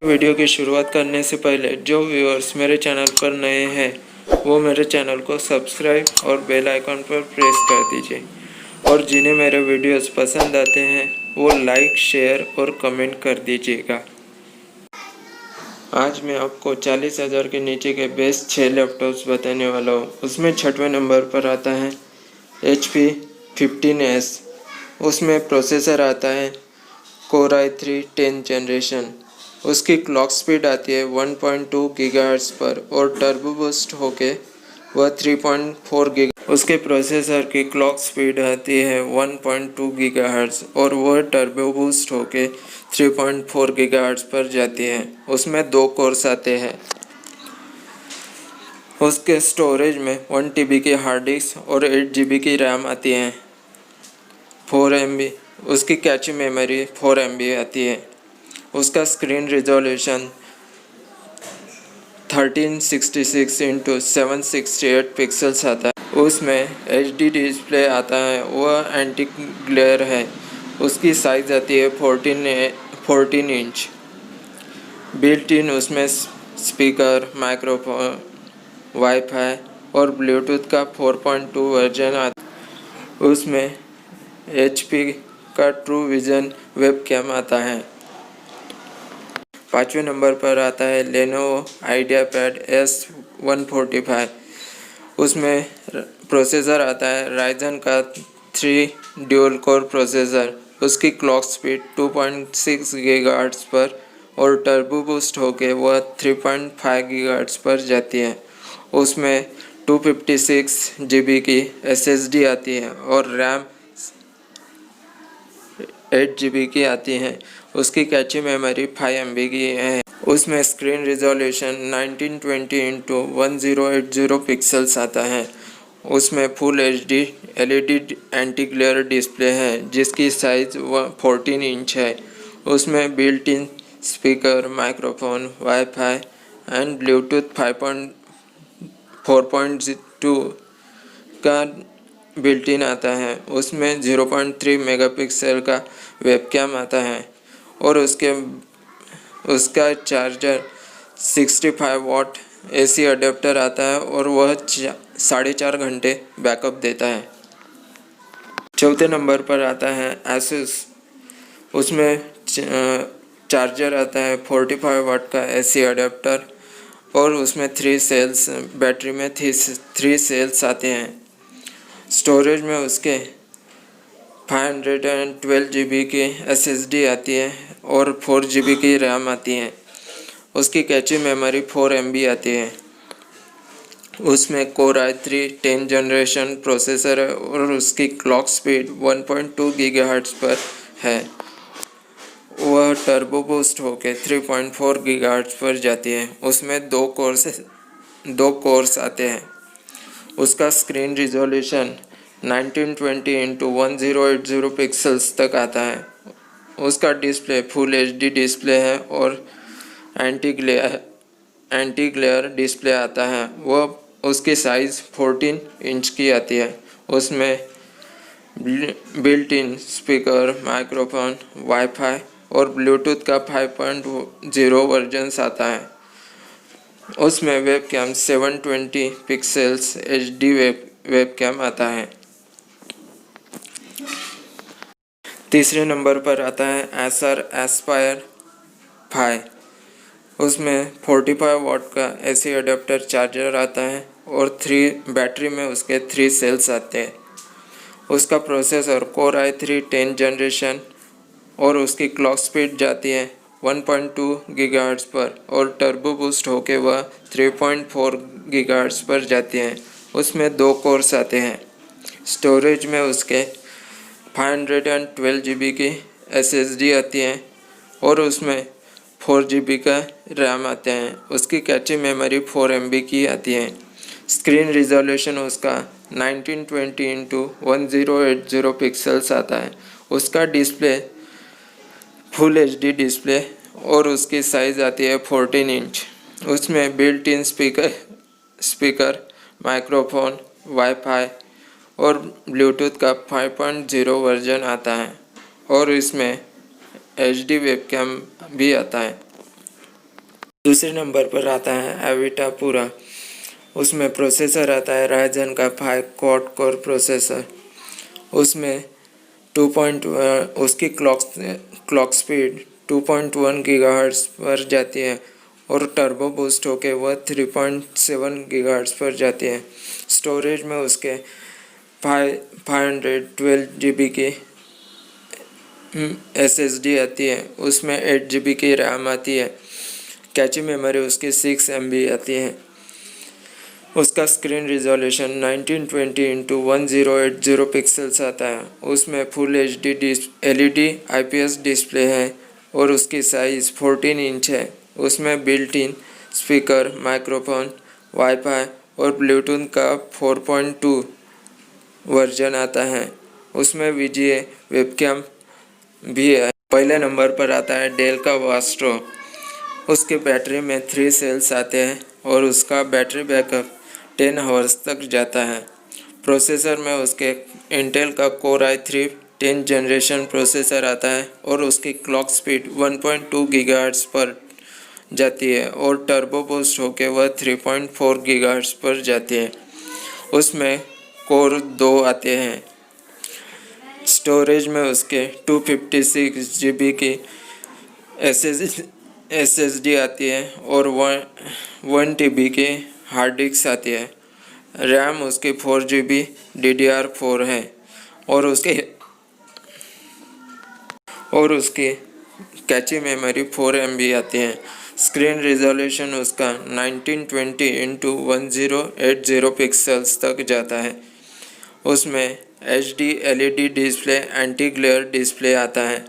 Video की शुरुआत करने से पहले जो व्यूअर्स मेरे चैनल पर नए हैं वो मेरे चैनल को सब्सक्राइब और बेल आइकन पर प्रेस कर दीजिए और जिन्हें मेरे वीडियोस पसंद आते हैं वो लाइक, शेयर और कमेंट कर दीजिएगा। आज मैं आपको 40,000 के नीचे के बेस्ट 6 लैपटॉप्स बताने वाला हूँ। उसमें 6वें नंबर पर आता है HP 15S। उसमें प्रोसेसर आता है Core i3 10th जनरेशन। उसकी क्लॉक स्पीड आती है 1.2 गीगाहर्ट्ज़ पर और टर्बो बूस्ट होके वह 3.4 गीगा। उसके प्रोसेसर की क्लॉक स्पीड आती है 1.2 गीगाहर्ट्ज़ और वह टर्बो बूस्ट होके 3.4 गीगाहर्ट्ज़ पर जाती है। उसमें 2 कोर्स आते हैं। उसके स्टोरेज में 1 TB की हार्ड डिस्क और 8 GB की रैम आती है। 4 MB उसकी कैची मेमोरी 4 MB आती है। उसका स्क्रीन रिजोल्यूशन 1366 इंटू 768 पिक्सल्स आता है। उसमें HD डिस्प्ले आता है, वह एंटी ग्लेयर है। उसकी साइज़ आती है 14 इंच। बिल्ट इन उसमें स्पीकर, माइक्रोफोन, वाईफाई और ब्लूटूथ का 4.2 वर्जन आता है। उसमें HP का ट्रू विज़न वेबकैम आता है। 5वें नंबर पर आता है Lenovo IdeaPad S145। उसमें प्रोसेसर आता है Ryzen का 3 ड्यूल कोर प्रोसेसर। उसकी क्लॉक स्पीड 2.6 गीगाहर्ट्ज़ पर और टर्बो बूस्ट होके वह 3.5 गीगाहर्ट्ज़ पर जाती है। उसमें 256 GB की SSD आती है और रैम 8 GB की आती है। उसकी कैची मेमोरी 5 MB की है। उसमें स्क्रीन रिजोल्यूशन 1920 इंटू 1080 पिक्सल्स आता है। उसमें full HD LED anti glare display है जिसकी साइज़ 14 इंच है। उसमें built in speaker, microphone, wifi and Bluetooth 4.2 का बिल्ट इन आता है। उसमें 0.3 मेगापिक्सल का वेबकैम आता है और उसका चार्जर 65 वाट AC अडेप्टर आता है और वह 4.5 घंटे बैकअप देता है। 4थे नंबर पर आता है Asus। उसमें चार्जर आता है 45 वाट का AC अडेप्टर और उसमें 3 सेल्स, बैटरी में 3 सेल्स आते हैं। स्टोरेज में उसके 512 GB की SSD आती है और 4 GB की रैम आती है। उसकी कैची मेमोरी 4 MB आती है। उसमें Core i3 10th generation processor है और उसकी क्लॉक स्पीड 1.2 गीगाहर्ट्ज़ पर है। वह टर्बो बूस्ट होकर 3.4 गीगाहर्ट्ज़ पर जाती है। उसमें 2 कोर्स आते हैं। उसका स्क्रीन रिजोल्यूशन 1920 इंटू 1080 पिक्सल्स तक आता है। उसका डिस्प्ले फुल HD डिस्प्ले है और एंटी ग्लेयर डिस्प्ले आता है। वह उसकी साइज़ 14 इंच की आती है। उसमें built in speaker, microphone, wifi और ब्लूटूथ का 5.0 वर्जन आता है। उसमें वेबकैम 720 पिक्सल्स HD वेबकैम आता है। तीसरे नंबर पर आता है Acer Aspire 5। उसमें 45 वाट का AC अडेप्टर चार्जर आता है और बैटरी में उसके 3 सेल्स आते हैं। उसका processor Core i3 10th generation और उसकी क्लॉक स्पीड जाती है 1.2 गीगाहर्ट्ज़ पर और टर्बो बूस्ट होके वह 3.4 गीगाहर्ट्ज़ पर जाती है। उसमें 2 कोर्स आते हैं। स्टोरेज में उसके 512 GB की SSD आती है और उसमें 4 GB का रैम आते हैं। उसकी कैची मेमोरी 4 MB की आती है। स्क्रीन रिजोल्यूशन उसका 1920 इंटू 1080 पिक्सल्स आता है। उसका डिस्प्ले फुल HD डिस्प्ले और उसकी साइज़ आती है 14 इंच। उसमें built in speaker, microphone, wifi और ब्लूटूथ का 5.0 वर्जन आता है और इसमें HD वेबकैम भी आता है। दूसरे नंबर पर आता है एविटा पूरा। उसमें प्रोसेसर आता है राइजन का 5 क्वाड कोर प्रोसेसर। उसमें उसकी क्लॉक स्पीड 2.1 गीगाहर्ट्ज़ पर जाती है और टर्बो बूस्ट होके वह 3.7 गीगाहर्ट्ज़ पर जाती है। स्टोरेज में उसके 512 GB की SSD आती है। उसमें 8 GB की रैम आती है। कैची मेमोरी उसकी 6 MB आती है। उसका स्क्रीन रिजोल्यूशन 1920x1080 पिक्सल्स आता है। उसमें full HD LED IPS display है और उसकी साइज़ 14 इंच है। उसमें built in speaker, microphone, wifi और ब्लूटूथ का 4.2 वर्जन आता है। उसमें VGA वेबकैम भी है। पहले नंबर पर आता है डेल का वास्ट्रो। उसके बैटरी में 3 सेल्स आते हैं और उसका बैटरी बैकअप 10 आवर्स तक जाता है। प्रोसेसर में उसके इंटेल का कोर i3 10 जनरेशन प्रोसेसर आता है और उसकी क्लॉक स्पीड 1.2 गीगाहर्ट्ज़ पर जाती है और टर्बो बूस्ट होकर वह 3.4 गीगाहर्ट्ज़ पर जाती है। उसमें कोर 2 आते हैं। स्टोरेज में उसके 256 GB की SSD आती है और 1 TB की हार्ड डिस्क आती है। रैम उसकी 4 GB DDR4 है और उसकी कैची मेमोरी 4 MB आती है। स्क्रीन रिजोल्यूशन उसका 1920x1080 पिक्सल्स तक जाता है। उसमें HD LED display anti glare display आता है।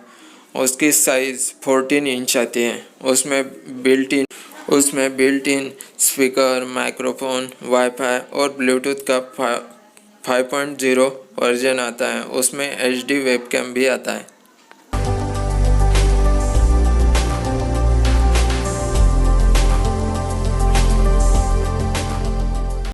उसकी साइज़ 14 इंच आती है। उसमें built in speaker, microphone, wifi और ब्लूटूथ का 5.0 वर्जन आता है। उसमें HD वेबकैम भी आता है।